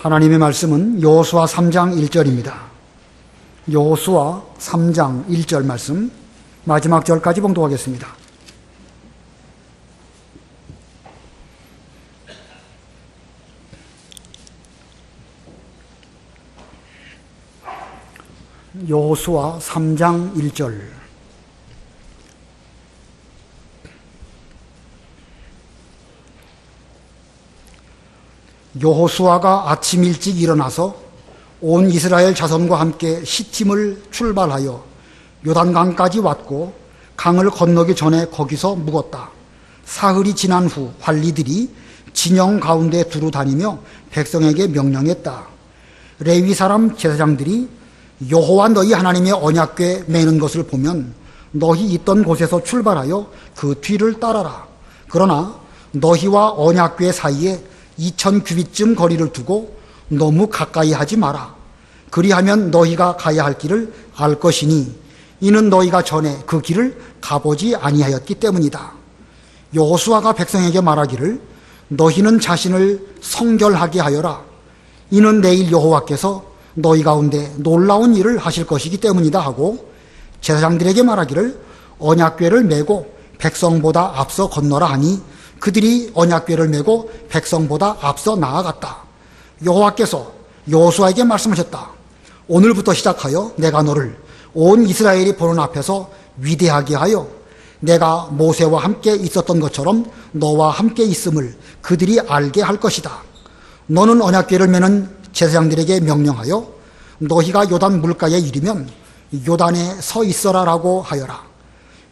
하나님의 말씀은 여호수아 3장 1절입니다. 여호수아 3장 1절 말씀 마지막 절까지 봉독하겠습니다. 여호수아 3장 1절. 여호수아가 아침 일찍 일어나서 온 이스라엘 자손과 함께 시팀을 출발하여 요단강까지 왔고 강을 건너기 전에 거기서 묵었다. 사흘이 지난 후 관리들이 진영 가운데 두루 다니며 백성에게 명령했다. 레위 사람 제사장들이 여호와 너희 하나님의 언약궤 매는 것을 보면 너희 있던 곳에서 출발하여 그 뒤를 따라라. 그러나 너희와 언약궤 사이에 2000규빗쯤 거리를 두고 너무 가까이 하지 마라. 그리하면 너희가 가야 할 길을 알 것이니 이는 너희가 전에 그 길을 가보지 아니하였기 때문이다. 여호수아가 백성에게 말하기를 너희는 자신을 성결하게 하여라. 이는 내일 여호와께서 너희 가운데 놀라운 일을 하실 것이기 때문이다 하고 제사장들에게 말하기를 언약궤를 메고 백성보다 앞서 건너라 하니 그들이 언약궤를 메고 백성보다 앞서 나아갔다. 여호와께서 여호수아에게 말씀하셨다. 오늘부터 시작하여 내가 너를 온 이스라엘이 보는 앞에서 위대하게 하여 내가 모세와 함께 있었던 것처럼 너와 함께 있음을 그들이 알게 할 것이다. 너는 언약궤를 메는 제사장들에게 명령하여 너희가 요단 물가에 이르면 요단에 서 있어라라고 하여라.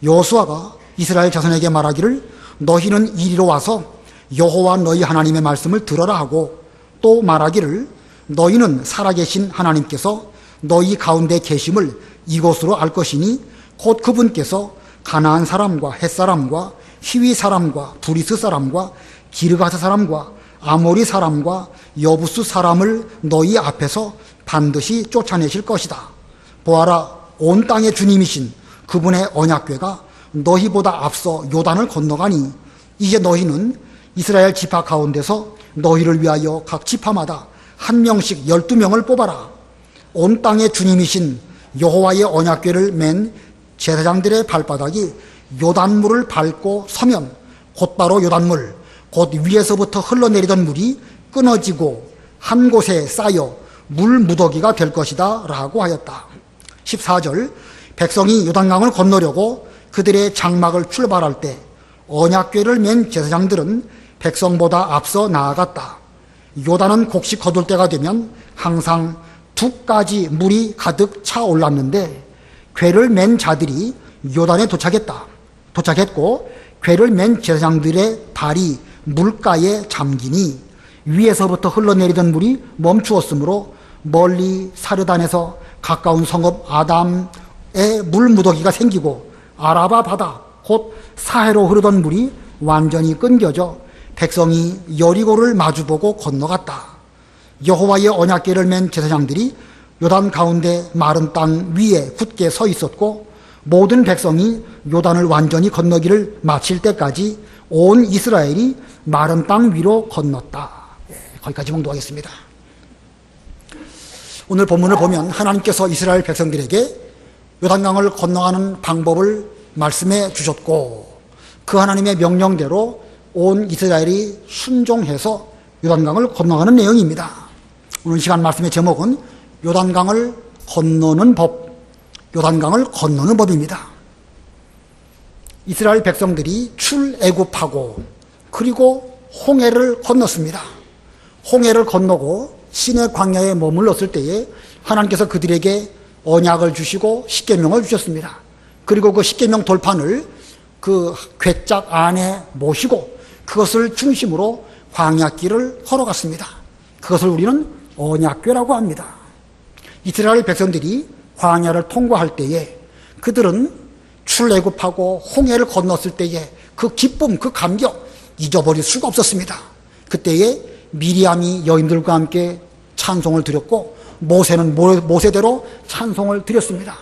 여호수아가 이스라엘 자손에게 말하기를 너희는 이리로 와서 여호와 너희 하나님의 말씀을 들어라 하고 또 말하기를 너희는 살아계신 하나님께서 너희 가운데 계심을 이곳으로 알 것이니 곧 그분께서 가나안 사람과 헷 사람과 히위 사람과 브리스 사람과 기르가스 사람과 아모리 사람과 여부스 사람을 너희 앞에서 반드시 쫓아내실 것이다. 보아라, 온 땅의 주님이신 그분의 언약궤가 너희보다 앞서 요단을 건너가니 이제 너희는 이스라엘 지파 가운데서 너희를 위하여 각 지파마다 한 명씩 12명을 뽑아라. 온 땅의 주님이신 여호와의 언약궤를 맨 제사장들의 발바닥이 요단물을 밟고 서면 곧바로 요단물, 곧 위에서부터 흘러내리던 물이 끊어지고 한 곳에 쌓여 물 무더기가 될 것이다 라고 하였다. 14절. 백성이 요단강을 건너려고 그들의 장막을 출발할 때 언약궤를 맨 제사장들은 백성보다 앞서 나아갔다. 요단은 곡식 거둘 때가 되면 항상 2가지 물이 가득 차 올랐는데 궤를 맨 자들이 요단에 도착했고 궤를 맨 제사장들의 발이 물가에 잠기니 위에서부터 흘러내리던 물이 멈추었으므로 멀리 사르단에서 가까운 성읍 아담에 물 무더기가 생기고 아라바 바다 곧 사해로 흐르던 물이 완전히 끊겨져 백성이 여리고를 마주보고 건너갔다. 여호와의 언약궤를 맨 제사장들이 요단 가운데 마른 땅 위에 굳게 서 있었고 모든 백성이 요단을 완전히 건너기를 마칠 때까지 온 이스라엘이 마른 땅 위로 건넜다. 거기까지 봉독하겠습니다. 오늘 본문을 보면 하나님께서 이스라엘 백성들에게 요단강을 건너가는 방법을 말씀해 주셨고 그 하나님의 명령대로 온 이스라엘이 순종해서 요단강을 건너가는 내용입니다. 오늘 시간 말씀의 제목은 요단강을 건너는 법, 요단강을 건너는 법입니다. 이스라엘 백성들이 출애굽하고 그리고 홍해를 건넜습니다. 홍해를 건너고 시내 광야에 머물렀을 때에 하나님께서 그들에게 언약을 주시고 십계명을 주셨습니다. 그리고 그 십계명 돌판을 그 궤짝 안에 모시고 그것을 중심으로 광야길을 걸어갔습니다. 그것을 우리는 언약궤라고 합니다. 이스라엘 백성들이 광야를 통과할 때에 그들은 출애굽하고 홍해를 건넜을 때에 그 기쁨, 그 감격 잊어버릴 수가 없었습니다. 그때에 미리암이 여인들과 함께 찬송을 드렸고 모세는 모세대로 찬송을 드렸습니다.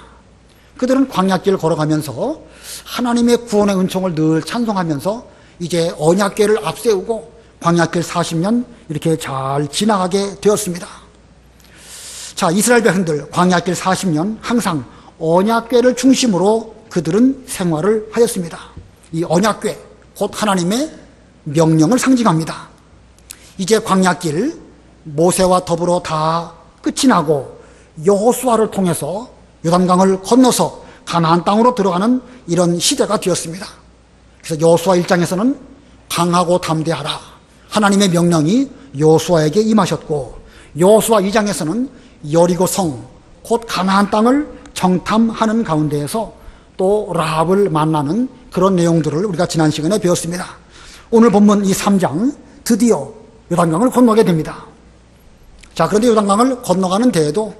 그들은 광야길을 걸어가면서 하나님의 구원의 은총을 늘 찬송하면서 이제 언약궤를 앞세우고 광야길 40년 이렇게 잘 지나가게 되었습니다. 자, 이스라엘 백성들 광야길 40년 항상 언약궤를 중심으로 그들은 생활을 하였습니다. 이 언약궤 곧 하나님의 명령을 상징합니다. 이제 광야길 모세와 더불어 다 끝이 나고 여호수아를 통해서 요단강을 건너서 가나안 땅으로 들어가는 이런 시대가 되었습니다. 그래서 여호수아 1장에서는 강하고 담대하라 하나님의 명령이 여호수아에게 임하셨고, 여호수아 2장에서는 여리고 성 곧 가나안 땅을 정탐하는 가운데에서 또 라합을 만나는 그런 내용들을 우리가 지난 시간에 배웠습니다. 오늘 본문 이 3장 드디어 요단강을 건너게 됩니다. 자, 그런데 요단강을 건너가는 데에도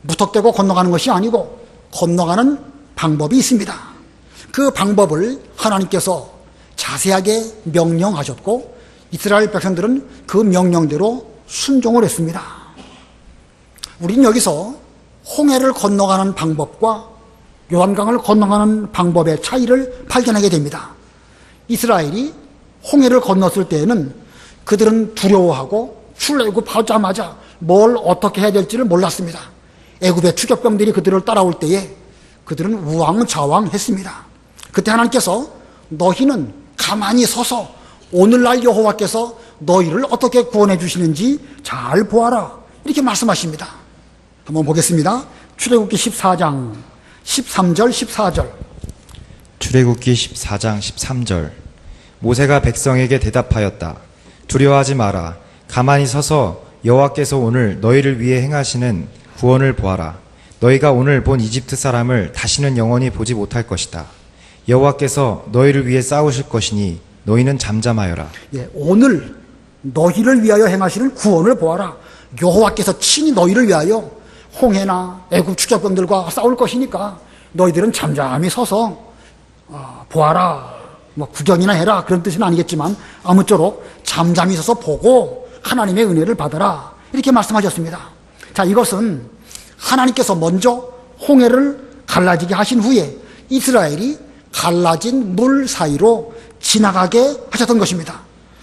무턱대고 건너가는 것이 아니고 건너가는 방법이 있습니다. 그 방법을 하나님께서 자세하게 명령하셨고 이스라엘 백성들은 그 명령대로 순종을 했습니다. 우리는 여기서 홍해를 건너가는 방법과 요단강을 건너가는 방법의 차이를 발견하게 됩니다. 이스라엘이 홍해를 건넜을 때에는 그들은 두려워하고 출애굽하자마자 뭘 어떻게 해야 될지를 몰랐습니다. 애굽의 추격병들이 그들을 따라올 때에 그들은 우왕좌왕했습니다. 그때 하나님께서 너희는 가만히 서서 오늘날 여호와께서 너희를 어떻게 구원해 주시는지 잘 보아라 이렇게 말씀하십니다. 한번 보겠습니다. 출애굽기 14장 13절 14절. 출애굽기 14장 13절. 모세가 백성에게 대답하였다. 두려워하지 마라. 가만히 서서 여호와께서 오늘 너희를 위해 행하시는 구원을 보아라. 너희가 오늘 본 이집트 사람을 다시는 영원히 보지 못할 것이다. 여호와께서 너희를 위해 싸우실 것이니 너희는 잠잠하여라. 예, 오늘 너희를 위하여 행하시는 구원을 보아라. 여호와께서 친히 너희를 위하여 홍해나 애굽 추격병들과 싸울 것이니까 너희들은 잠잠히 서서 보아라. 뭐 구경이나 해라 그런 뜻은 아니겠지만 아무쪼록 잠잠히 서서 보고 하나님의 은혜를 받아라 이렇게 말씀하셨습니다. 자, 이것은 하나님께서 먼저 홍해를 갈라지게 하신 후에 이스라엘이 갈라진 물 사이로 지나가게 하셨던 것입니다.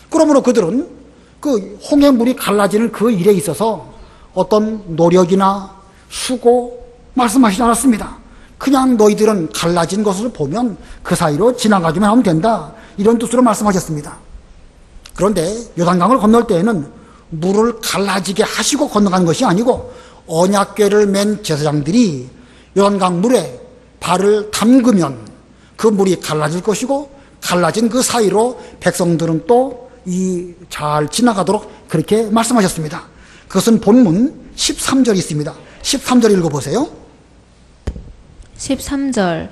그러므로 그들은 그 홍해물이 갈라지는 그 일에 있어서 어떤 노력이나 수고 말씀하시지 않았습니다. 그냥 너희들은 갈라진 것을 보면 그 사이로 지나가기만 하면 된다 이런 뜻으로 말씀하셨습니다. 그런데 요단강을 건널 때에는 물을 갈라지게 하시고 건너가는 것이 아니고 언약궤를 맨 제사장들이 요단강 물에 발을 담그면 그 물이 갈라질 것이고 갈라진 그 사이로 백성들은 또 잘 지나가도록 그렇게 말씀하셨습니다. 그것은 본문 13절이 있습니다. 13절 읽어보세요. 13절.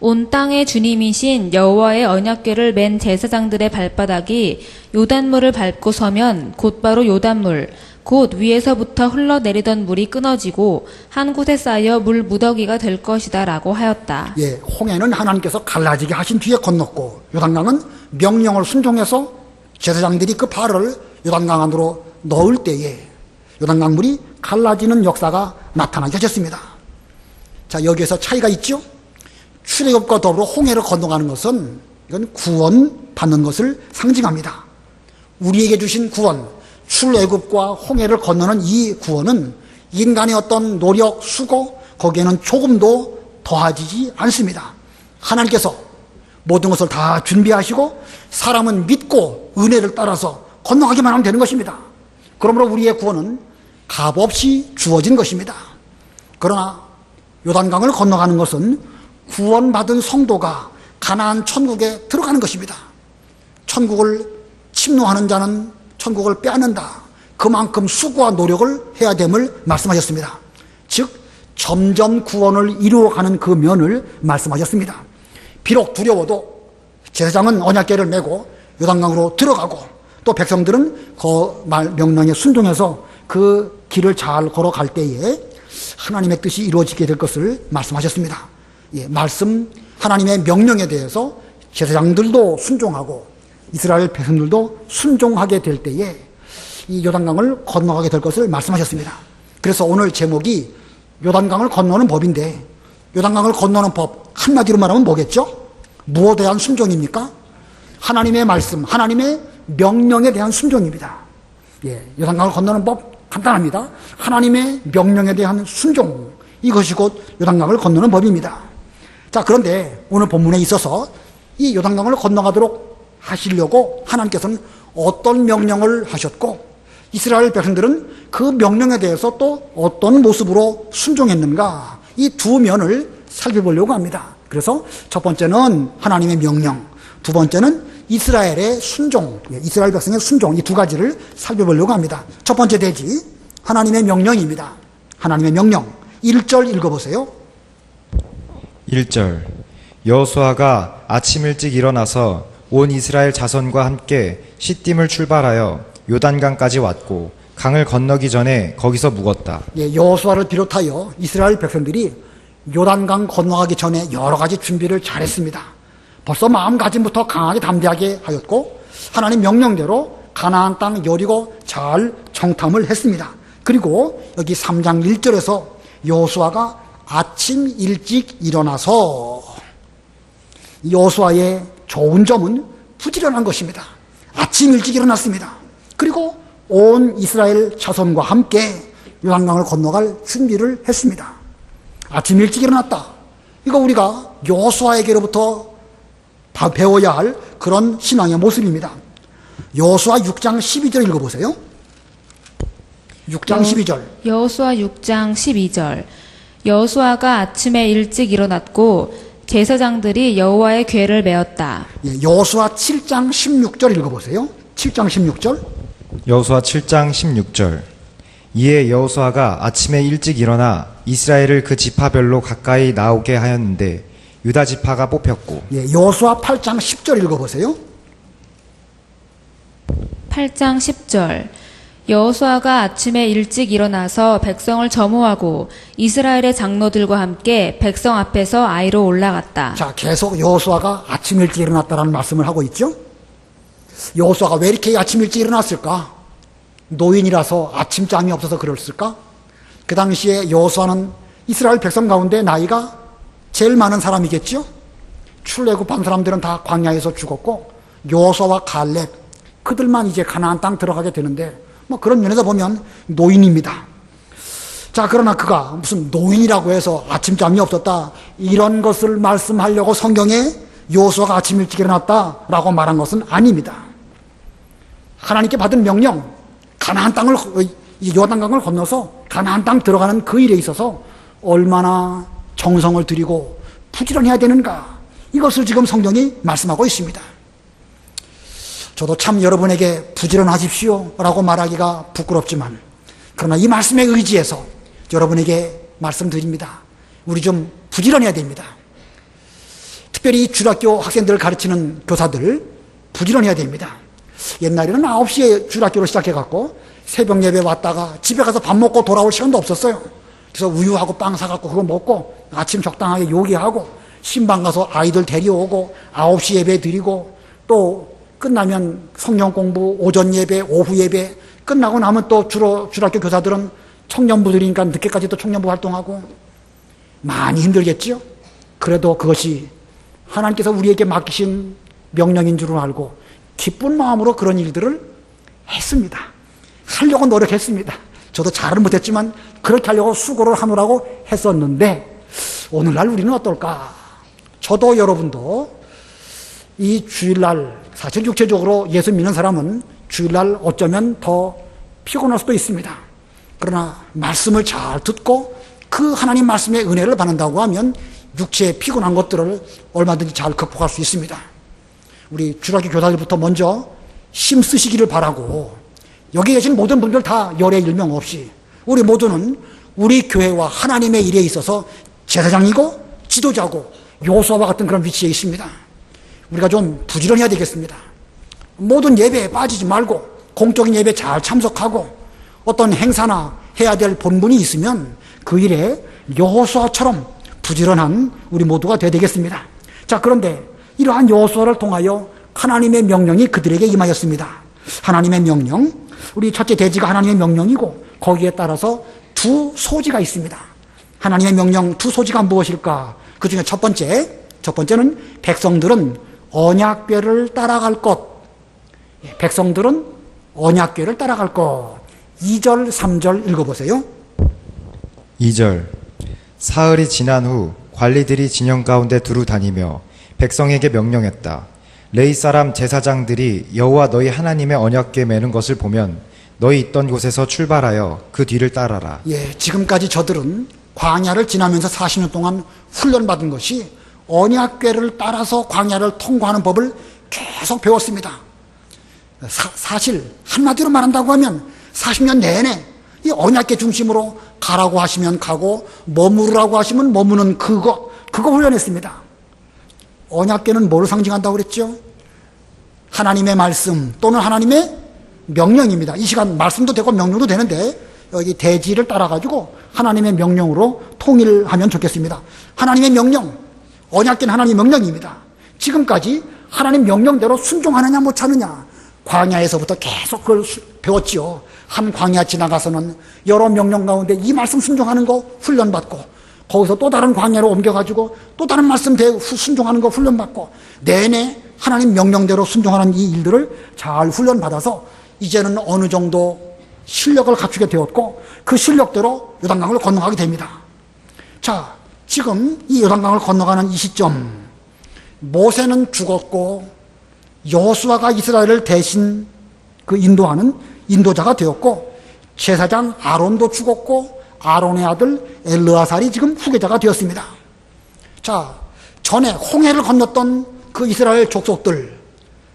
온 땅의 주님이신 여호와의 언약궤를 맨 제사장들의 발바닥이 요단물을 밟고 서면 곧바로 요단물 곧 위에서부터 흘러내리던 물이 끊어지고 한 곳에 쌓여 물 무더기가 될 것이다 라고 하였다. 예, 홍해는 하나님께서 갈라지게 하신 뒤에 건넜고 요단강은 명령을 순종해서 제사장들이 그 발을 요단강 안으로 넣을 때에 요단강 물이 갈라지는 역사가 나타나게 하셨습니다. 자, 여기에서 차이가 있죠. 출애굽과 더불어 홍해를 건너가는 것은 이건 구원 받는 것을 상징합니다. 우리에게 주신 구원, 출애굽과 홍해를 건너는 이 구원은 인간의 어떤 노력, 수고 거기에는 조금도 더하지 않습니다. 하나님께서 모든 것을 다 준비하시고 사람은 믿고 은혜를 따라서 건너가기만 하면 되는 것입니다. 그러므로 우리의 구원은 값없이 주어진 것입니다. 그러나 요단강을 건너가는 것은 구원받은 성도가 가나안 천국에 들어가는 것입니다. 천국을 침노하는 자는 천국을 빼앗는다. 그만큼 수고와 노력을 해야 됨을 말씀하셨습니다. 즉 점점 구원을 이루어가는 그 면을 말씀하셨습니다. 비록 두려워도 제사장은 언약궤를 메고 요단강으로 들어가고 또 백성들은 그 명령에 순종해서 그 길을 잘 걸어갈 때에 하나님의 뜻이 이루어지게 될 것을 말씀하셨습니다. 예, 말씀 하나님의 명령에 대해서 제사장들도 순종하고 이스라엘 백성들도 순종하게 될 때에 이 요단강을 건너가게 될 것을 말씀하셨습니다. 그래서 오늘 제목이 요단강을 건너는 법인데 요단강을 건너는 법 한마디로 말하면 뭐겠죠? 무엇에 대한 순종입니까? 하나님의 말씀, 하나님의 명령에 대한 순종입니다. 요단강을 건너는 법 간단합니다. 하나님의 명령에 대한 순종, 이것이 곧 요단강을 건너는 법입니다. 자, 그런데 오늘 본문에 있어서 이 요단강을 건너가도록 하시려고 하나님께서는 어떤 명령을 하셨고 이스라엘 백성들은 그 명령에 대해서 또 어떤 모습으로 순종했는가, 이 두 면을 살펴보려고 합니다. 그래서 첫 번째는 하나님의 명령, 두 번째는 이스라엘의 순종, 이스라엘 백성의 순종, 이 두 가지를 살펴보려고 합니다. 첫 번째 대지, 하나님의 명령입니다. 하나님의 명령. 1절 읽어보세요. 1절 여호수아가 아침 일찍 일어나서 온 이스라엘 자손과 함께 시딤을 출발하여 요단강까지 왔고 강을 건너기 전에 거기서 묵었다. 여호수아를 비롯하여 이스라엘 백성들이 요단강 건너가기 전에 여러 가지 준비를 잘했습니다. 벌써 마음가짐부터 강하게 담대하게 하였고 하나님 명령대로 가나안 땅 여리고 잘 정탐을 했습니다. 그리고 여기 3장 1절에서 여호수아가 아침 일찍 일어나서, 여호수아의 좋은 점은 부지런한 것입니다. 아침 일찍 일어났습니다. 그리고 온 이스라엘 자손과 함께 요단강을 건너갈 준비를 했습니다. 아침 일찍 일어났다. 이거 우리가 여호수아에게로부터 배워야 할 그런 신앙의 모습입니다. 여호수아 6장 12절 읽어보세요. 6장 12절. 여호수아 6장 12절. 여호수아가 아침에 일찍 일어났고 제사장들이 여호와의 궤를 메었다. 여호수아 7장 16절 읽어보세요. 7장 16절. 여호수아 7장 16절 이에 여호수아가 아침에 일찍 일어나 이스라엘을 그 지파별로 가까이 나오게 하였는데 유다 지파가 뽑혔고. 여호수아 8장 10절 읽어보세요. 8장 10절. 여호수아가 아침에 일찍 일어나서 백성을 점호하고 이스라엘의 장로들과 함께 백성 앞에서 아이로 올라갔다. 자, 계속 여호수아가 아침 일찍 일어났다라는 말씀을 하고 있죠. 여호수아가 왜 이렇게 아침 일찍 일어났을까? 노인이라서 아침잠이 없어서 그랬을까? 그 당시에 여호수아는 이스라엘 백성 가운데 나이가 제일 많은 사람이겠죠. 출애굽한 사람들은 다 광야에서 죽었고 여호수아와 갈렙, 그들만 이제 가나안 땅 들어가게 되는데 그런 면에서 보면 노인입니다. 자, 그러나 그가 무슨 노인이라고 해서 아침잠이 없었다, 이런 것을 말씀하려고 성경에 여호수아가 아침 일찍 일어났다라고 말한 것은 아닙니다. 하나님께 받은 명령, 가나안 땅을, 요단강을 건너서 가나안 땅 들어가는 그 일에 있어서 얼마나 정성을 들이고 부지런해야 되는가, 이것을 지금 성경이 말씀하고 있습니다. 저도 참 여러분에게 부지런하십시오 라고 말하기가 부끄럽지만, 그러나 이 말씀에 의지해서 여러분에게 말씀드립니다. 우리 좀 부지런해야 됩니다. 특별히 주일학교 학생들을 가르치는 교사들 부지런해야 됩니다. 옛날에는 9시에 주일학교를 시작해갖고 새벽 예배 왔다가 집에 가서 밥 먹고 돌아올 시간도 없었어요. 그래서 우유하고 빵 사갖고 그거 먹고 아침 적당하게 요기하고 신방 가서 아이들 데려오고 9시 예배 드리고 또 끝나면 성경 공부, 오전 예배, 오후 예배 끝나고 나면 또 주로 주일학교 교사들은 청년부들이니까 늦게까지 또 청년부 활동하고 많이 힘들겠지요. 그래도 그것이 하나님께서 우리에게 맡기신 명령인 줄을 알고 기쁜 마음으로 그런 일들을 했습니다. 하려고 노력했습니다. 저도 잘은 못했지만 그렇게 하려고 수고를 하느라고 했었는데, 오늘날 우리는 어떨까? 저도 여러분도 이 주일날, 사실 육체적으로 예수 믿는 사람은 주일날 어쩌면 더 피곤할 수도 있습니다. 그러나 말씀을 잘 듣고 그 하나님 말씀의 은혜를 받는다고 하면 육체의 피곤한 것들을 얼마든지 잘 극복할 수 있습니다. 우리 주일학교 교사들부터 먼저 힘쓰시기를 바라고, 여기 계신 모든 분들 다 열애 일명 없이 우리 모두는 우리 교회와 하나님의 일에 있어서 제사장이고 지도자고 여호수아와 같은 그런 위치에 있습니다. 우리가 좀 부지런해야 되겠습니다. 모든 예배에 빠지지 말고 공적인 예배 잘 참석하고 어떤 행사나 해야 될 본분이 있으면 그 일에 여호수아처럼 부지런한 우리 모두가 되어야 되겠습니다. 자, 그런데 이러한 여호수아를 통하여 하나님의 명령이 그들에게 임하였습니다. 하나님의 명령, 우리 첫째 대지가 하나님의 명령이고 거기에 따라서 두 소지가 있습니다. 하나님의 명령 두 소지가 무엇일까? 그 중에 첫 번째는 백성들은 언약궤를 따라갈 것, 백성들은 언약궤를 따라갈 것. 2절, 3절 읽어보세요. 2절. 사흘이 지난 후 관리들이 진영 가운데 두루 다니며 백성에게 명령했다. 레위 사람 제사장들이 여호와 너희 하나님의 언약궤 매는 것을 보면 너희 있던 곳에서 출발하여 그 뒤를 따라라. 예, 지금까지 저들은 광야를 지나면서 40년 동안 훈련받은 것이 언약궤를 따라서 광야를 통과하는 법을 계속 배웠습니다. 사실 한마디로 말한다고 하면 40년 내내 이 언약궤 중심으로 가라고 하시면 가고 머무르라고 하시면 머무는 그거 훈련했습니다. 언약궤는 뭐를 상징한다고 그랬죠? 하나님의 말씀 또는 하나님의 명령입니다. 이 시간 말씀도 되고 명령도 되는데 여기 대지를 따라가지고 하나님의 명령으로 통일하면 좋겠습니다. 하나님의 명령, 언약궤는 하나님의 명령입니다. 지금까지 하나님 명령대로 순종하느냐 못하느냐 광야에서부터 계속 그걸 배웠지요. 한 광야 지나가서는 여러 명령 가운데 이 말씀 순종하는 거 훈련받고 거기서 또 다른 광야로 옮겨가지고 또 다른 말씀 순종하는 거 훈련받고 내내 하나님 명령대로 순종하는 이 일들을 잘 훈련받아서 이제는 어느 정도 실력을 갖추게 되었고 그 실력대로 요단강을 건너가게 됩니다. 자, 지금 이 요단강을 건너가는 이 시점 모세는 죽었고 여호수아가 이스라엘을 대신 그 인도하는 인도자가 되었고 제사장 아론도 죽었고 아론의 아들 엘르아살이 지금 후계자가 되었습니다. 자, 전에 홍해를 건넜던 그 이스라엘 족속들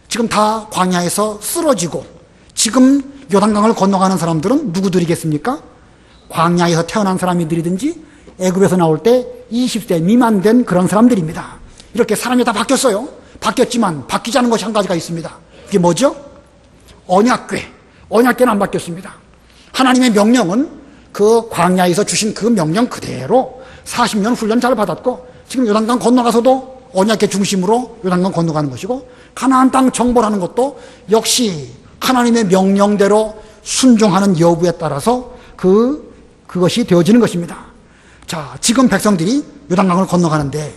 지금 다 광야에서 쓰러지고 지금 요단강을 건너가는 사람들은 누구들이겠습니까? 광야에서 태어난 사람이들이든지 애굽에서 나올 때 20세 미만 된 그런 사람들입니다. 이렇게 사람이 다 바뀌었어요. 바뀌었지만 바뀌지 않은 것이 한 가지가 있습니다. 그게 뭐죠? 언약궤. 언약궤는 안 바뀌었습니다. 하나님의 명령은 그 광야에서 주신 그 명령 그대로 40년 훈련 잘 받았고 지금 요단강 건너가서도 언약궤 중심으로 요단강 건너가는 것이고 가나안 땅 정벌하는 것도 역시 하나님의 명령대로 순종하는 여부에 따라서 그것이 되어지는 것입니다. 자, 지금 백성들이 요단강을 건너가는데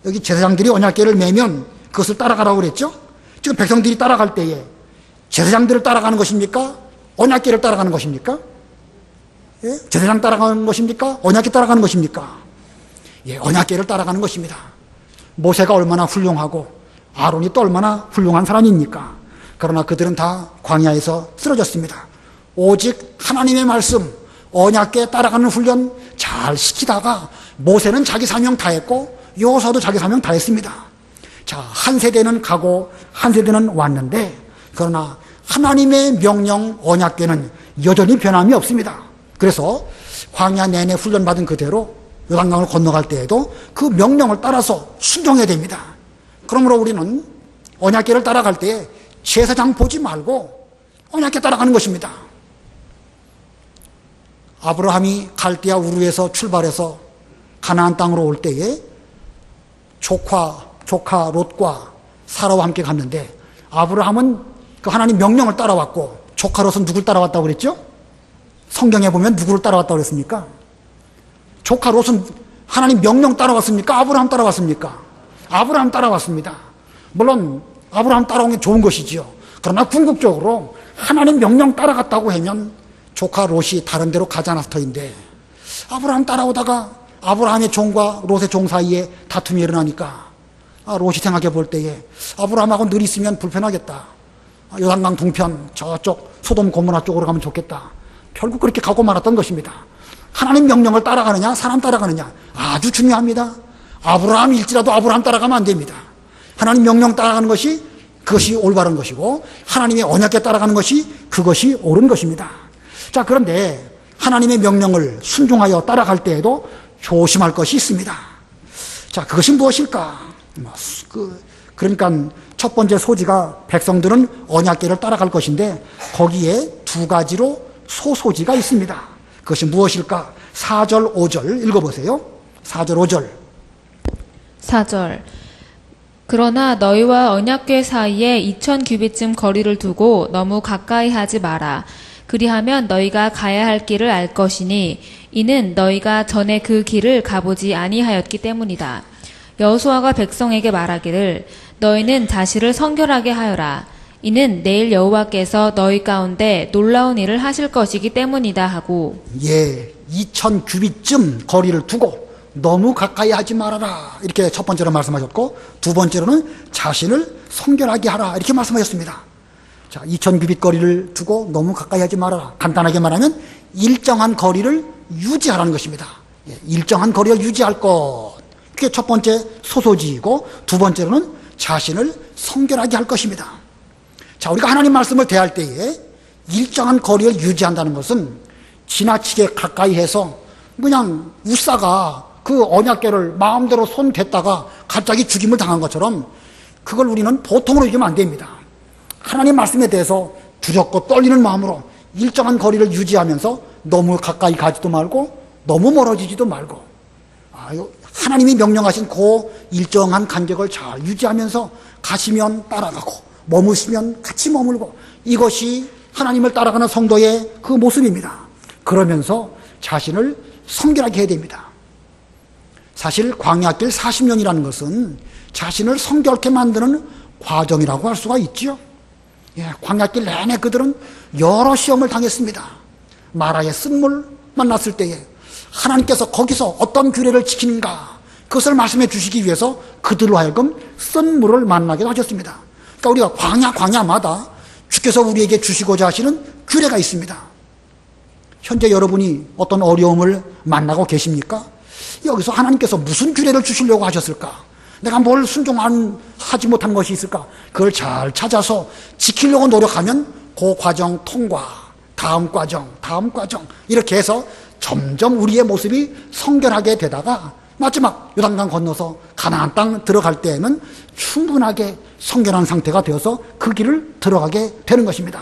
여기 제사장들이 언약궤를 매면 그것을 따라가라고 그랬죠? 지금 백성들이 따라갈 때에 제사장들을 따라가는 것입니까? 언약궤를 따라가는 것입니까? 예? 제사장 따라가는 것입니까? 언약궤 따라가는 것입니까? 예, 언약궤를 따라가는 것입니다. 모세가 얼마나 훌륭하고 아론이 또 얼마나 훌륭한 사람입니까? 그러나 그들은 다 광야에서 쓰러졌습니다. 오직 하나님의 말씀, 언약궤 따라가는 훈련 잘 시키다가 모세는 자기 사명 다 했고 여호수아도 자기 사명 다 했습니다. 자, 한 세대는 가고 한 세대는 왔는데 그러나 하나님의 명령 언약궤는 여전히 변함이 없습니다. 그래서 광야 내내 훈련받은 그대로 요단강을 건너갈 때에도 그 명령을 따라서 순종해야 됩니다. 그러므로 우리는 언약궤를 따라갈 때 제사장 보지 말고 언약궤 따라가는 것입니다. 아브라함이 갈대아 우르에서 출발해서 가나안 땅으로 올 때에 조카 롯과 사라와 함께 갔는데 아브라함은 그 하나님 명령을 따라왔고 조카 롯은 누굴 따라왔다고 그랬죠? 성경에 보면 누구를 따라왔다고 그랬습니까? 조카 롯은 하나님 명령 따라왔습니까? 아브라함 따라왔습니까? 아브라함 따라왔습니다. 물론 아브라함 따라온 게 좋은 것이지요. 그러나 궁극적으로 하나님 명령 따라갔다고 하면 조카 롯이 다른 데로 가지 않았을 터인데 아브라함 따라오다가 아브라함의 종과 롯의 종 사이에 다툼이 일어나니까 롯이 생각해 볼 때에 아브라함하고 늘 있으면 불편하겠다. 요단강 동편 저쪽 소돔 고모라 쪽으로 가면 좋겠다. 결국 그렇게 가고 말았던 것입니다. 하나님 명령을 따라가느냐 사람 따라가느냐 아주 중요합니다. 아브라함일지라도 아브라함 따라가면 안 됩니다. 하나님 명령 따라가는 것이 그것이 올바른 것이고 하나님의 언약궤 따라가는 것이 그것이 옳은 것입니다. 자, 그런데 하나님의 명령을 순종하여 따라갈 때에도 조심할 것이 있습니다. 자, 그것이 무엇일까? 그러니까 첫 번째 소지가 백성들은 언약궤를 따라갈 것인데 거기에 두 가지로 소소지가 있습니다. 그것이 무엇일까? 4절, 5절 읽어보세요. 4절, 5절. 4절. 그러나 너희와 언약궤 사이에 2000규빗쯤 거리를 두고 너무 가까이 하지 마라. 그리하면 너희가 가야 할 길을 알 것이니 이는 너희가 전에 그 길을 가보지 아니하였기 때문이다. 여호수아가 백성에게 말하기를 너희는 자신을 성결하게 하여라. 이는 내일 여호와께서 너희 가운데 놀라운 일을 하실 것이기 때문이다 하고. 예, 2000규빗쯤 거리를 두고 너무 가까이 하지 말아라. 이렇게 첫 번째로 말씀하셨고, 두 번째로는 자신을 성결하게 하라. 이렇게 말씀하셨습니다. 자, 2000규빗 거리를 두고 너무 가까이 하지 말아라. 간단하게 말하면 일정한 거리를 유지하라는 것입니다. 예, 일정한 거리를 유지할 것. 그게 첫 번째 소소지이고, 두 번째로는 자신을 성결하게 할 것입니다. 자, 우리가 하나님 말씀을 대할 때에 일정한 거리를 유지한다는 것은 지나치게 가까이 해서 그냥 우사가 그 언약궤를 마음대로 손 댔다가 갑자기 죽임을 당한 것처럼 그걸 우리는 보통으로 여기면 안 됩니다. 하나님 말씀에 대해서 두렵고 떨리는 마음으로 일정한 거리를 유지하면서 너무 가까이 가지도 말고 너무 멀어지지도 말고, 하나님이 명령하신 그 일정한 간격을 잘 유지하면서 가시면 따라가고 머무시면 같이 머물고, 이것이 하나님을 따라가는 성도의 그 모습입니다. 그러면서 자신을 성결하게 해야 됩니다. 사실 광야길 40년이라는 것은 자신을 성결케 만드는 과정이라고 할 수가 있지요. 예, 광야길 내내 그들은 여러 시험을 당했습니다. 마라의 쓴물 만났을 때에 하나님께서 거기서 어떤 규례를 지키는가, 그것을 말씀해 주시기 위해서 그들로 하여금 쓴 물을 만나게 하셨습니다. 그러니까 우리가 광야마다 주께서 우리에게 주시고자 하시는 규례가 있습니다. 현재 여러분이 어떤 어려움을 만나고 계십니까? 여기서 하나님께서 무슨 규례를 주시려고 하셨을까? 내가 뭘 하지 못한 것이 있을까? 그걸 잘 찾아서 지키려고 노력하면 그 과정 통과, 다음 과정 이렇게 해서 점점 우리의 모습이 성결하게 되다가 마지막 요단강 건너서 가나안 땅 들어갈 때에는 충분하게 성결한 상태가 되어서 그 길을 들어가게 되는 것입니다.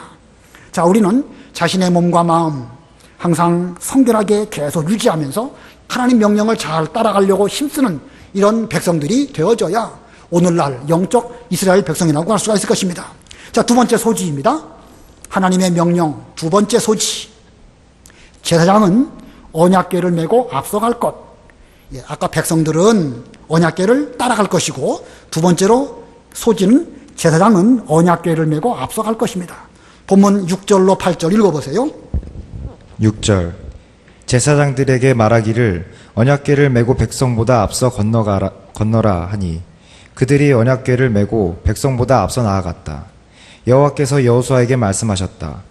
자, 우리는 자신의 몸과 마음 항상 성결하게 계속 유지하면서 하나님 명령을 잘 따라가려고 힘쓰는 이런 백성들이 되어져야 오늘날 영적 이스라엘 백성이라고 할 수가 있을 것입니다. 자, 두 번째 소지입니다. 하나님의 명령 두 번째 소지. 제사장은 언약궤를 메고 앞서갈 것. 예, 아까 백성들은 언약궤를 따라갈 것이고, 두 번째로 소지는 제사장은 언약궤를 메고 앞서갈 것입니다. 본문 6절로 8절 읽어보세요. 6절. 제사장들에게 말하기를 언약궤를 메고 백성보다 앞서 건너라 하니 그들이 언약궤를 메고 백성보다 앞서 나아갔다. 여호와께서 여호수아에게 말씀하셨다.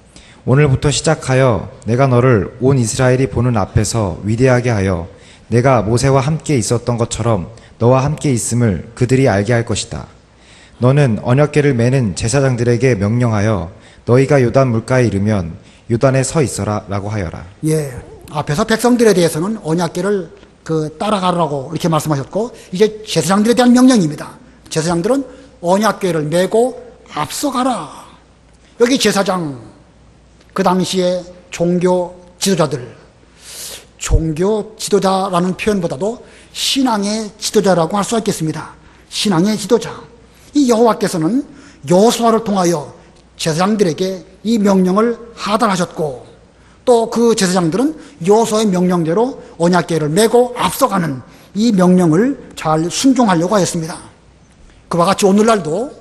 오늘부터 시작하여 내가 너를 온 이스라엘이 보는 앞에서 위대하게 하여 내가 모세와 함께 있었던 것처럼 너와 함께 있음을 그들이 알게 할 것이다. 너는 언약궤를 메는 제사장들에게 명령하여 너희가 요단 물가에 이르면 요단에 서 있어라 라고 하여라. 예, 앞에서 백성들에 대해서는 언약궤를 따라가라고 이렇게 말씀하셨고, 이제 제사장들에 대한 명령입니다. 제사장들은 언약궤를 메고 앞서가라. 여기 제사장, 그 당시에 종교 지도자라는 표현보다도 신앙의 지도자라고 할 수 있겠습니다. 신앙의 지도자. 이 여호와께서는 여호수아를 통하여 제사장들에게 이 명령을 하달하셨고, 또 그 제사장들은 여호수아의 명령대로 언약궤를 메고 앞서가는 이 명령을 잘 순종하려고 하였습니다. 그와 같이 오늘날도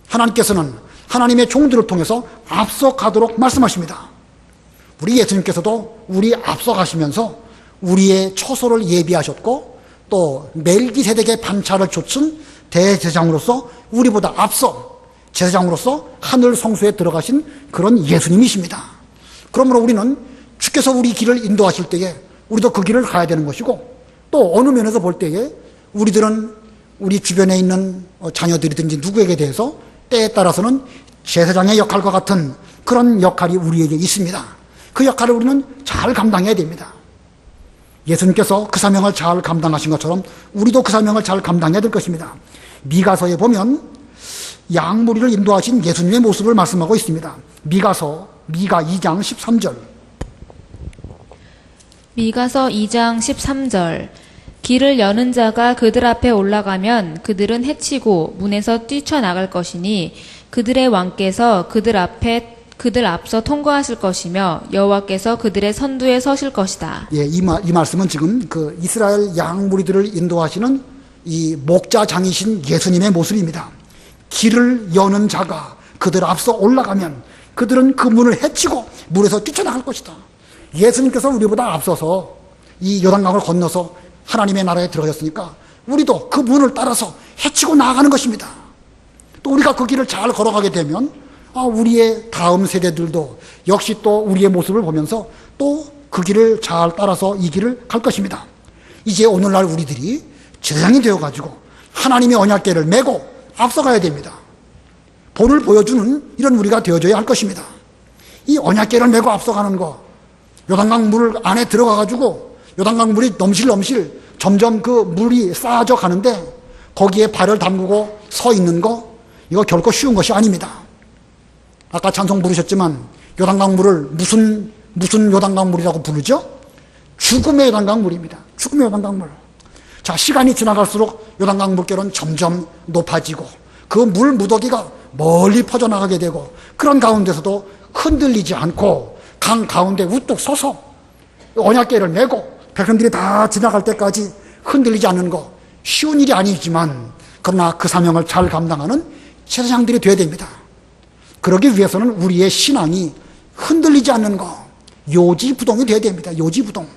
하나님께서는 하나님의 종들을 통해서 앞서가도록 말씀하십니다. 우리 예수님께서도 우리 앞서가시면서 우리의 처소를 예비하셨고, 또 멜기세덱의 반차를 좇은 대제사장으로서 우리보다 앞서 제사장으로서 하늘 성소에 들어가신 그런 예수님이십니다. 그러므로 우리는 주께서 우리 길을 인도하실 때에 우리도 그 길을 가야 되는 것이고, 또 어느 면에서 볼 때에 우리들은 우리 주변에 있는 자녀들이든지 누구에게 대해서 때에 따라서는 제사장의 역할과 같은 그런 역할이 우리에게 있습니다. 그 역할을 우리는 잘 감당해야 됩니다. 예수님께서 그 사명을 잘 감당하신 것처럼 우리도 그 사명을 잘 감당해야 될 것입니다. 미가서에 보면 양무리를 인도하신 예수님의 모습을 말씀하고 있습니다. 미가 2장 13절. 미가서 2장 13절. 길을 여는 자가 그들 앞에 올라가면 그들은 해치고 문에서 뛰쳐나갈 것이니 그들의 왕께서 그들 앞서 통과하실 것이며 여호와께서 그들의 선두에 서실 것이다. 예, 이 말씀은 지금 그 이스라엘 양무리들을 인도하시는 이 목자장이신 예수님의 모습입니다. 길을 여는 자가 그들 앞서 올라가면 그들은 그 문을 헤치고 물에서 뛰쳐나갈 것이다. 예수님께서 우리보다 앞서서 이 요단강을 건너서 하나님의 나라에 들어가셨으니까 우리도 그 문을 따라서 헤치고 나아가는 것입니다. 또 우리가 그 길을 잘 걸어가게 되면 우리의 다음 세대들도 역시 또 우리의 모습을 보면서 또 그 길을 잘 따라서 이 길을 갈 것입니다. 이제 오늘날 우리들이 제사장이 되어가지고 하나님의 언약궤를 메고 앞서가야 됩니다. 본을 보여주는 이런 우리가 되어줘야 할 것입니다. 이 언약궤를 메고 앞서가는 거, 요단강 물 안에 들어가가지고 요단강 물이 넘실넘실 점점 그 물이 쌓아져 가는데 거기에 발을 담그고 서 있는 거, 이거 결코 쉬운 것이 아닙니다. 아까 찬송 부르셨지만 요단강 물을 무슨 요단강 물이라고 부르죠? 죽음의 요단강 물입니다. 죽음의 요단강 물. 자, 시간이 지나갈수록 요단강 물결은 점점 높아지고 그 물 무더기가 멀리 퍼져나가게 되고 그런 가운데서도 흔들리지 않고 강 가운데 우뚝 서서 언약궤를 메고 백성들이 다 지나갈 때까지 흔들리지 않는 거 쉬운 일이 아니지만 그러나 그 사명을 잘 감당하는 제사장들이 되어야 됩니다. 그러기 위해서는 우리의 신앙이 흔들리지 않는 거, 요지부동이 되어야 됩니다. 요지부동.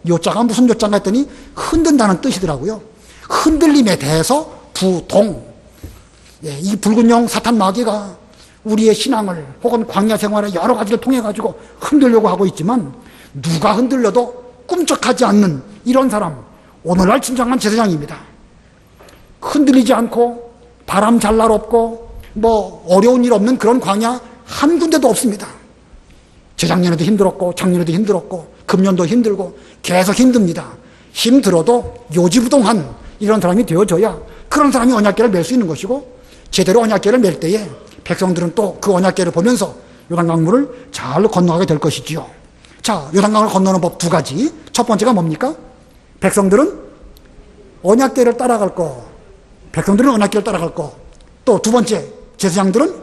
요자가 무슨 요자가 했더니 흔든다는 뜻이더라고요. 흔들림에 대해서 부동. 이 붉은 영 사탄 마귀가 우리의 신앙을 혹은 광야 생활의 여러 가지를 통해 가지고 흔들려고 하고 있지만 누가 흔들려도 꿈쩍하지 않는 이런 사람, 오늘날 진정한 제사장입니다. 흔들리지 않고 바람 잘 날 없고 어려운 일 없는 그런 광야 한 군데도 없습니다. 재작년에도 힘들었고 작년에도 힘들었고 금년도 힘들고 계속 힘듭니다. 힘들어도 요지부동한 이런 사람이 되어줘야 그런 사람이 언약궤를 맬 수 있는 것이고 제대로 언약궤를 맬 때에 백성들은 또 그 언약궤를 보면서 요단강물을 잘 건너가게 될 것이지요. 자, 요단강을 건너는 법 두 가지. 첫 번째가 뭡니까? 백성들은 언약궤를 따라갈 거. 또 두 번째, 제사장들은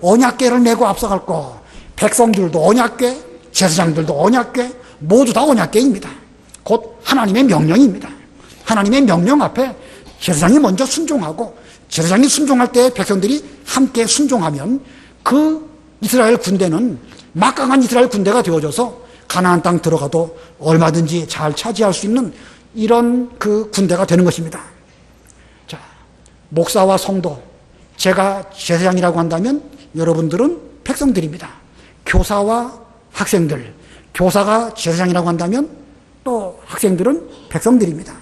언약궤를 메고 앞서갈 거. 백성들도 언약궤, 제사장들도 언약궤, 모두 다 언약궤입니다. 곧 하나님의 명령입니다. 하나님의 명령 앞에 제사장이 먼저 순종하고 제사장이 순종할 때 백성들이 함께 순종하면 그 이스라엘 군대는 막강한 이스라엘 군대가 되어져서 가나안 땅 들어가도 얼마든지 잘 차지할 수 있는 이런 그 군대가 되는 것입니다. 자, 목사와 성도, 제가 제사장이라고 한다면 여러분들은 백성들입니다. 교사와 학생들, 교사가 제사장이라고 한다면 또 학생들은 백성들입니다.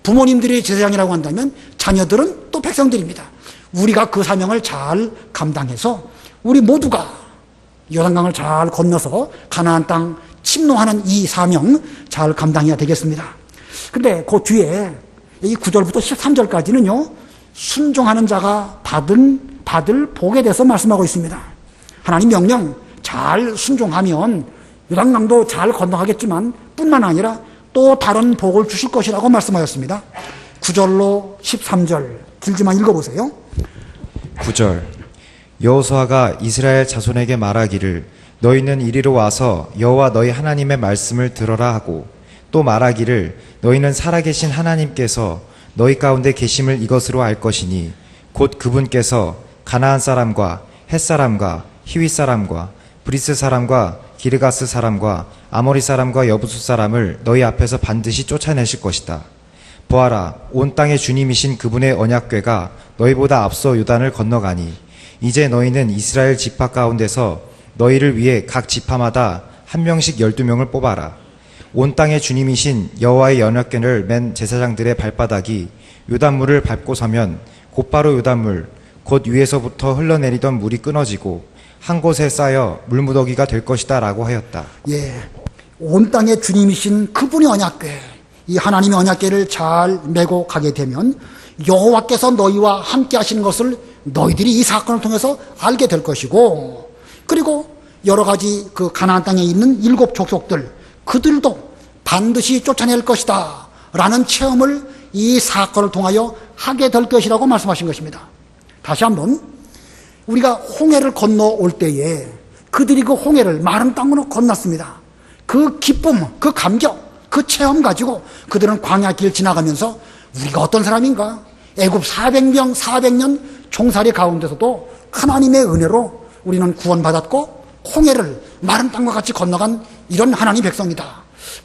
부모님들이 제사장이라고 한다면 자녀들은 또 백성들입니다. 우리가 그 사명을 잘 감당해서 우리 모두가 요단강을 잘 건너서 가나안 땅 침노하는 이 사명 잘 감당해야 되겠습니다. 근데 그 뒤에 이 9절부터 13절까지는요, 순종하는 자가 받을 복에 대해서 말씀하고 있습니다. 하나님 명령 잘 순종하면 요단강도 잘 건너가겠지만 뿐만 아니라 또 다른 복을 주실 것이라고 말씀하셨습니다. 9절로 13절 길지만 읽어보세요. 9절 여호수아가 이스라엘 자손에게 말하기를 너희는 이리로 와서 여호와 너희 하나님의 말씀을 들어라 하고 또 말하기를 너희는 살아계신 하나님께서 너희 가운데 계심을 이것으로 알 것이니 곧 그분께서 가나안 사람과 헷 사람과 히윗 사람과 브리스 사람과 기르가스 사람과 아모리 사람과 여부수 사람을 너희 앞에서 반드시 쫓아내실 것이다. 보아라, 온 땅의 주님이신 그분의 언약궤가 너희보다 앞서 요단을 건너가니 이제 너희는 이스라엘 지파 가운데서 너희를 위해 각 지파마다 한 명씩 12명을 뽑아라. 온 땅의 주님이신 여호와의 언약궤를 맨 제사장들의 발바닥이 요단물을 밟고 서면 곧바로 요단물 곧 위에서부터 흘러내리던 물이 끊어지고 한 곳에 쌓여 물무더기가 될 것이다 라고 하였다. 온 땅의 주님이신 그분의 언약궤, 이 하나님의 언약궤를 잘 메고 가게 되면 여호와께서 너희와 함께 하시는 것을 너희들이 이 사건을 통해서 알게 될 것이고, 그리고 여러 가지 그 가나안 땅에 있는 7 족속들, 그들도 반드시 쫓아낼 것이다 라는 체험을 이 사건을 통하여 하게 될 것이라고 말씀하신 것입니다. 다시 한번, 우리가 홍해를 건너올 때에 그들이 그 홍해를 마른 땅으로 건넜습니다. 그 기쁨, 그 감격, 그 체험 가지고 그들은 광야길 지나가면서 우리가 어떤 사람인가? 애굽 400년 종살이 가운데서도 하나님의 은혜로 우리는 구원받았고 홍해를 마른 땅과 같이 건너간 이런 하나님 백성이다.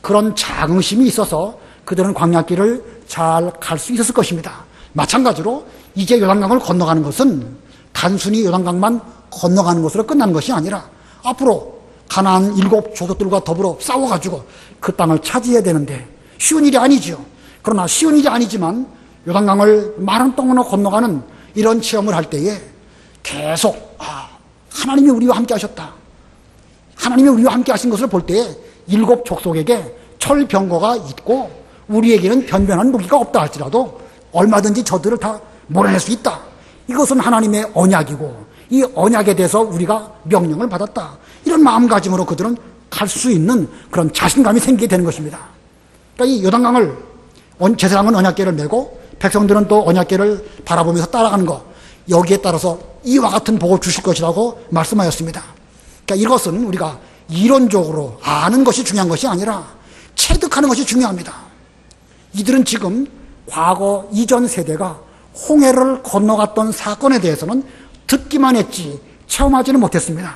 그런 자긍심이 있어서 그들은 광야길을 잘 갈 수 있었을 것입니다. 마찬가지로 이제 요단강을 건너가는 것은 단순히 요단강만 건너가는 것으로 끝나는 것이 아니라 앞으로 가나안 7 족속들과 더불어 싸워가지고 그 땅을 차지해야 되는데 쉬운 일이 아니죠. 그러나 쉬운 일이 아니지만 요단강을 마른 땅으로 건너가는 이런 체험을 할 때에 계속 하나님이 우리와 함께 하셨다. 하나님이 우리와 함께 하신 것을 볼 때에 7 족속에게 철병거가 있고 우리에게는 변변한 무기가 없다 할지라도 얼마든지 저들을 다 몰아낼 수 있다. 이것은 하나님의 언약이고 이 언약에 대해서 우리가 명령을 받았다. 이런 마음가짐으로 그들은 갈 수 있는 그런 자신감이 생기게 되는 것입니다. 그러니까 이 요단강을 제사장은 언약궤를 메고 백성들은 또 언약궤를 바라보면서 따라가는 것, 여기에 따라서 이와 같은 복을 주실 것이라고 말씀하였습니다. 그러니까 이것은 우리가 이론적으로 아는 것이 중요한 것이 아니라 체득하는 것이 중요합니다. 이들은 지금 과거 이전 세대가 홍해를 건너갔던 사건에 대해서는 듣기만 했지 체험하지는 못했습니다.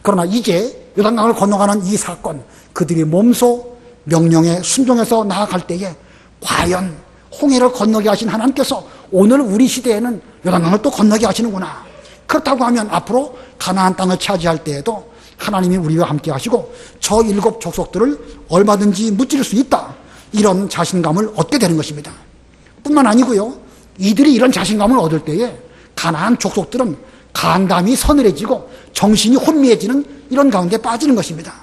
그러나 이제 요단강을 건너가는 이 사건, 그들이 몸소 명령에 순종해서 나아갈 때에 과연 홍해를 건너게 하신 하나님께서 오늘 우리 시대에는 요단강을 또 건너게 하시는구나. 그렇다고 하면 앞으로 가나안 땅을 차지할 때에도 하나님이 우리와 함께 하시고 저 7 족속들을 얼마든지 무찌를 수 있다. 이런 자신감을 얻게 되는 것입니다. 뿐만 아니고요. 이들이 이런 자신감을 얻을 때에 가나안 족속들은 간담이 서늘해지고 정신이 혼미해지는 이런 가운데 빠지는 것입니다.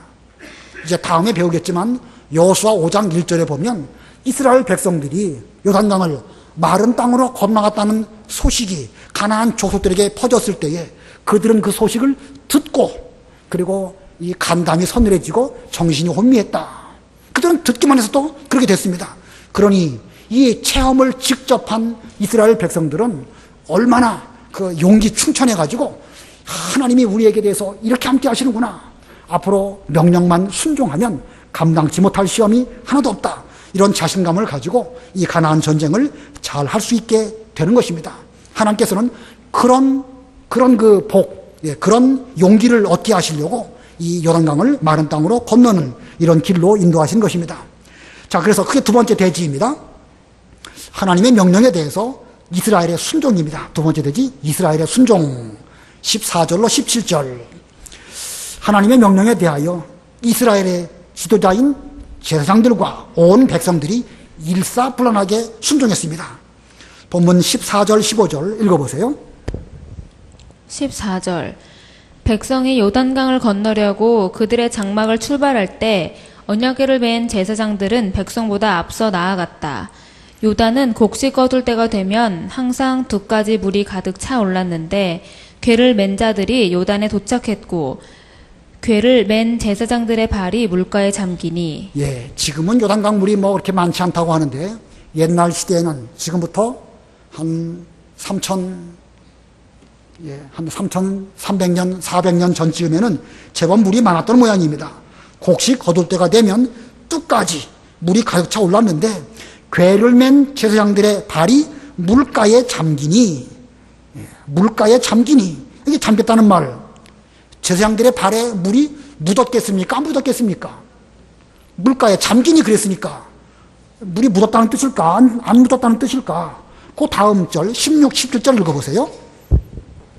이제 다음에 배우겠지만 여호수아 5장 1절에 보면 이스라엘 백성들이 요단강을 마른 땅으로 건너갔다는 소식이 가나안 족속들에게 퍼졌을 때에 그들은 그 소식을 듣고 그리고 이 간담이 서늘해지고 정신이 혼미했다. 그들은 듣기만 해서 또 그렇게 됐습니다. 그러니 이 체험을 직접 한 이스라엘 백성들은 얼마나 그 용기 충천해가지고 하나님이 우리에게 대해서 이렇게 함께 하시는구나. 앞으로 명령만 순종하면 감당치 못할 시험이 하나도 없다. 이런 자신감을 가지고 이 가나안 전쟁을 잘 할 수 있게 되는 것입니다. 하나님께서는 그런 그 복, 그런 용기를 얻게 하시려고 이 요단강을 마른 땅으로 건너는 이런 길로 인도하신 것입니다. 자, 그래서 그게 두 번째 대지입니다. 하나님의 명령에 대해서 이스라엘의 순종입니다. 두 번째 대지, 이스라엘의 순종. 14절로 17절. 하나님의 명령에 대하여 이스라엘의 지도자인 제사장들과 온 백성들이 일사불란하게 순종했습니다. 본문 14절, 15절 읽어보세요. 14절. 백성이 요단강을 건너려고 그들의 장막을 출발할 때 언약궤를 맨 제사장들은 백성보다 앞서 나아갔다. 요단은 곡식 거둘 때가 되면 항상 두 가지 물이 가득 차 올랐는데 궤를 맨 자들이 요단에 도착했고 궤를 맨 제사장들의 발이 물가에 잠기니. 예, 지금은 요단강 물이 뭐 그렇게 많지 않다고 하는데 옛날 시대에는 지금부터 한 3,300년, 400년 전쯤에는 제법 물이 많았던 모양입니다. 곡식 거둘 때가 되면 뚝까지 물이 가득 차 올랐는데 궤를 맨 제사장들의 발이 물가에 잠기니, 물가에 잠기니, 이게 잠겼다는 말, 제사장들의 발에 물이 묻었겠습니까? 안 묻었겠습니까? 물가에 잠기니 그랬으니까 물이 묻었다는 뜻일까? 안 묻었다는 뜻일까? 그 다음 절 16, 17절 읽어보세요.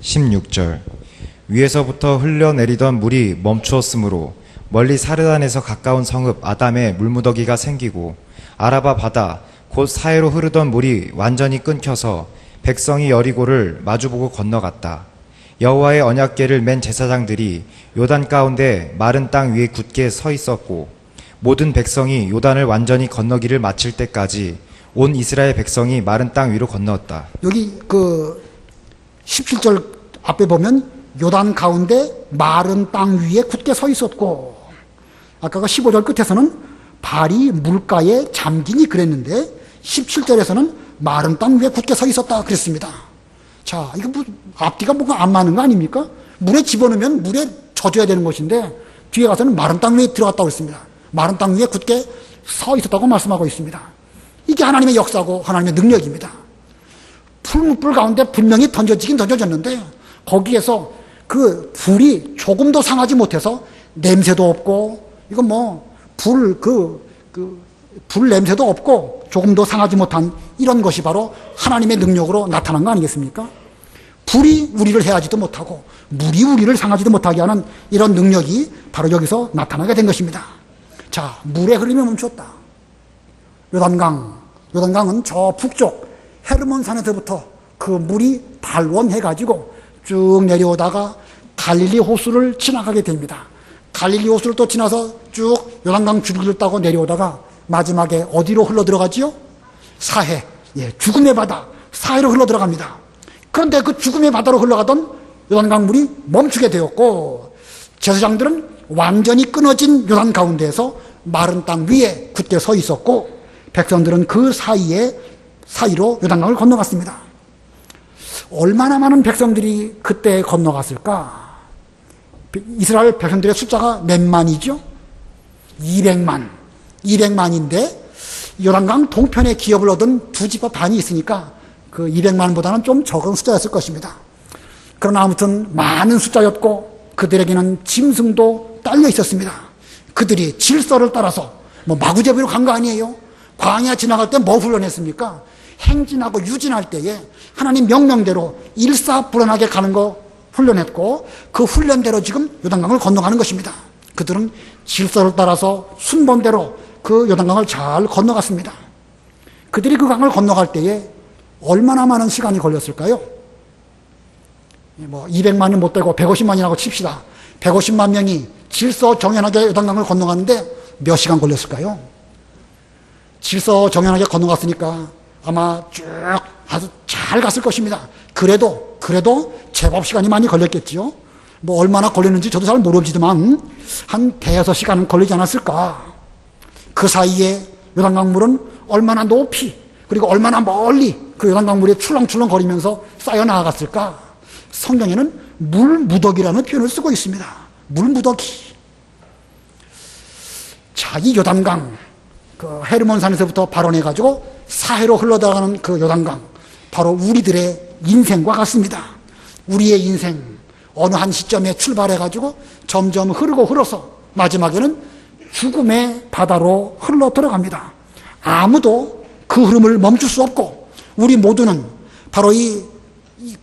16절. 위에서부터 흘러내리던 물이 멈추었으므로 멀리 사르단에서 가까운 성읍 아담에 물무더기가 생기고 아라바 바다 곧 사해로 흐르던 물이 완전히 끊겨서 백성이 여리고를 마주보고 건너갔다. 여호와의 언약궤를 맨 제사장들이 요단 가운데 마른 땅 위에 굳게 서 있었고 모든 백성이 요단을 완전히 건너기를 마칠 때까지 온 이스라엘 백성이 마른 땅 위로 건너었다. 여기 그 17절 앞에 보면 요단 가운데 마른 땅 위에 굳게 서 있었고, 아까가 15절 끝에서는 발이 물가에 잠기니 그랬는데 17절에서는 마른 땅 위에 굳게 서 있었다 그랬습니다. 자, 이거 뭐 앞뒤가 뭐가 안 맞는 거 아닙니까? 물에 집어넣으면 물에 젖어야 되는 것인데 뒤에 가서는 마른 땅 위에 들어갔다고 했습니다. 마른 땅 위에 굳게 서 있었다고 말씀하고 있습니다. 이게 하나님의 역사고 하나님의 능력입니다. 풀무불 가운데 분명히 던져지긴 던져졌는데 거기에서 그 불이 조금도 상하지 못해서 냄새도 없고 이건 불 냄새도 없고 조금도 상하지 못한 이런 것이 바로 하나님의 능력으로 나타난 거 아니겠습니까? 불이 우리를 해하지도 못하고 물이 우리를 상하지도 못하게 하는 이런 능력이 바로 여기서 나타나게 된 것입니다. 자, 물의 흐름이 멈췄다. 요단강은 저 북쪽 헤르몬산에서부터 그 물이 발원해가지고 쭉 내려오다가 갈릴리 호수를 지나가게 됩니다. 갈릴리 호수를 또 지나서 쭉 요단강 줄기를 따고 내려오다가 마지막에 어디로 흘러 들어가지요? 사해, 죽음의 바다, 사해로 흘러 들어갑니다. 그런데 그 죽음의 바다로 흘러가던 요단강 물이 멈추게 되었고 제사장들은 완전히 끊어진 요단 가운데에서 마른 땅 위에 굳게 서 있었고 백성들은 그 사이로 요단강을 건너갔습니다. 얼마나 많은 백성들이 그때 건너갔을까? 이스라엘 백성들의 숫자가 몇 만이죠? 200만인데 요단강 동편에 기업을 얻은 두 지파 반이 있으니까 그 200만보다는 좀 적은 숫자였을 것입니다. 그러나 아무튼 많은 숫자였고 그들에게는 짐승도 딸려 있었습니다. 그들이 질서를 따라서 마구잡이로 간 거 아니에요? 광야 지나갈 때 뭐 훈련했습니까? 행진하고 유진할 때에 하나님 명령대로 일사불란하게 가는 거 훈련했고 그 훈련대로 지금 요단강을 건너가는 것입니다. 그들은 질서를 따라서 순번대로 그 요단강을 잘 건너갔습니다. 그들이 그 강을 건너갈 때에 얼마나 많은 시간이 걸렸을까요? 200만이 못 되고 150만이라고 칩시다. 150만 명이 질서 정연하게 요단강을 건너가는데 몇 시간 걸렸을까요? 질서 정연하게 건너갔으니까 아마 쭉 아주 잘 갔을 것입니다. 그래도 제법 시간이 많이 걸렸겠지요. 얼마나 걸렸는지 저도 잘 모르지만 한 대여섯 시간은 걸리지 않았을까. 그 사이에 요단강 물은 얼마나 높이 그리고 얼마나 멀리 그 요단강 물이 출렁출렁 거리면서 쌓여 나아갔을까. 성경에는 물무더기라는 표현을 쓰고 있습니다. 물무더기. 자, 이 요단강 그 헤르몬산에서부터 발원해가지고 사해로 흘러들어가는 그 요단강, 바로 우리들의 인생과 같습니다. 우리의 인생 어느 한 시점에 출발해가지고 점점 흘러서 마지막에는 죽음의 바다로 흘러 들어갑니다. 아무도 그 흐름을 멈출 수 없고 우리 모두는 바로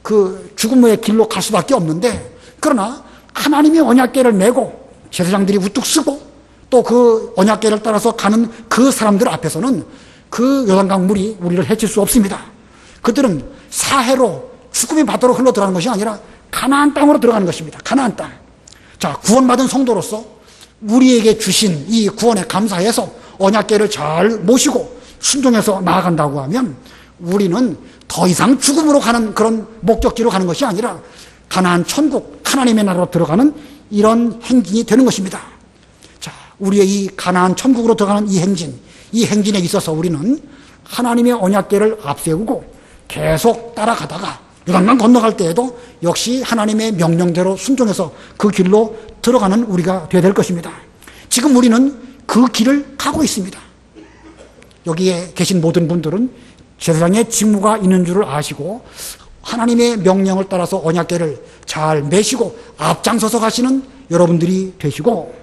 그 죽음의 길로 갈 수밖에 없는데, 그러나 하나님의 언약궤를 메고 제사장들이 우뚝 서고 또 그 언약궤를 따라서 가는 그 사람들 앞에서는 그 요단강 물이 우리를 해칠 수 없습니다. 그들은 사해로 죽음의 바다로 흘러 들어가는 것이 아니라 가나안 땅으로 들어가는 것입니다. 가나안 땅. 자, 구원받은 성도로서 우리에게 주신 이 구원에 감사해서 언약궤를 잘 모시고 순종해서 나아간다고 하면 우리는 더 이상 죽음으로 가는 그런 목적지로 가는 것이 아니라 가나안 천국, 하나님의 나라로 들어가는 이런 행진이 되는 것입니다. 자, 우리의 이 가나안 천국으로 들어가는 이 행진에 있어서 우리는 하나님의 언약궤를 앞세우고 계속 따라가다가 요단강 건너갈 때에도 역시 하나님의 명령대로 순종해서 그 길로 들어가는 우리가 되어야 될 것입니다. 지금 우리는 그 길을 가고 있습니다. 여기에 계신 모든 분들은 제사장의 직무가 있는 줄을 아시고 하나님의 명령을 따라서 언약궤를 잘 메시고 앞장서서 가시는 여러분들이 되시고,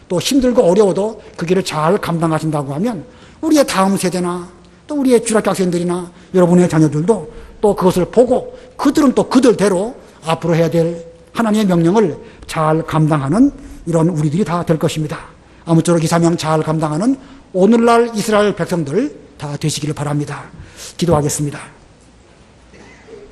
또 힘들고 어려워도 그 길을 잘 감당하신다고 하면 우리의 다음 세대나 또 우리의 주일학교 학생들이나 여러분의 자녀들도 또 그것을 보고 그들은 또 그들대로 앞으로 해야 될 하나님의 명령을 잘 감당하는 이런 우리들이 다 될 것입니다. 아무쪼록 이 사명 잘 감당하는 오늘날 이스라엘 백성들 다 되시기를 바랍니다. 기도하겠습니다.